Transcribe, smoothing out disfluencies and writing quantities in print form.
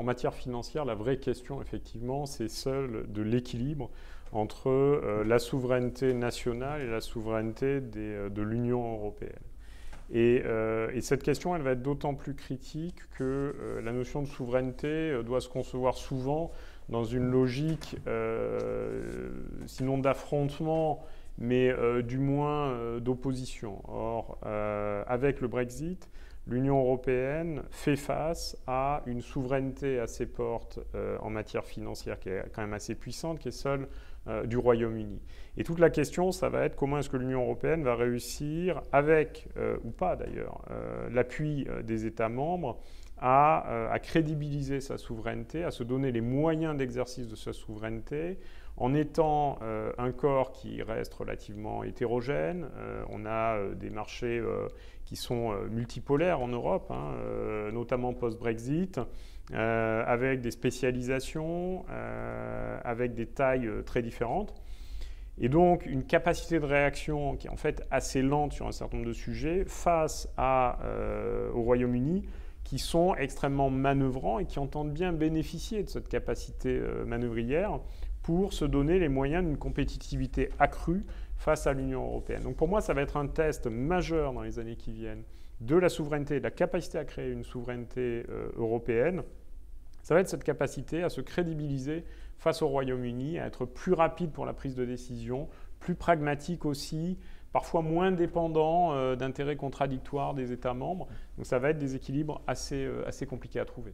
matière financière, la vraie question, effectivement, c'est celle de l'équilibre entre la souveraineté nationale et la souveraineté de l'Union européenne. Et cette question, elle va être d'autant plus critique que la notion de souveraineté doit se concevoir souvent dans une logique, sinon d'affrontement, mais du moins d'opposition. Or, avec le Brexit, l'Union européenne fait face à une souveraineté à ses portes en matière financière qui est quand même assez puissante, qui est celle du Royaume-Uni. Et toute la question, ça va être comment est-ce que l'Union européenne va réussir, avec ou pas d'ailleurs, l'appui des États membres, à crédibiliser sa souveraineté, à se donner les moyens d'exercice de sa souveraineté, en étant un corps qui reste relativement hétérogène. On a des marchés qui sont multipolaires en Europe, notamment post-Brexit, avec des spécialisations, avec des tailles très différentes. Et donc une capacité de réaction qui est en fait assez lente sur un certain nombre de sujets face au Royaume-Uni, qui sont extrêmement manœuvrants et qui entendent bien bénéficier de cette capacité manœuvrière pour se donner les moyens d'une compétitivité accrue face à l'Union européenne. Donc pour moi, ça va être un test majeur dans les années qui viennent de la souveraineté, de la capacité à créer une souveraineté européenne. Ça va être cette capacité à se crédibiliser face au Royaume-Uni, à être plus rapide pour la prise de décision, plus pragmatique aussi, parfois moins dépendant d'intérêts contradictoires des États membres. Donc ça va être des équilibres assez compliqués à trouver.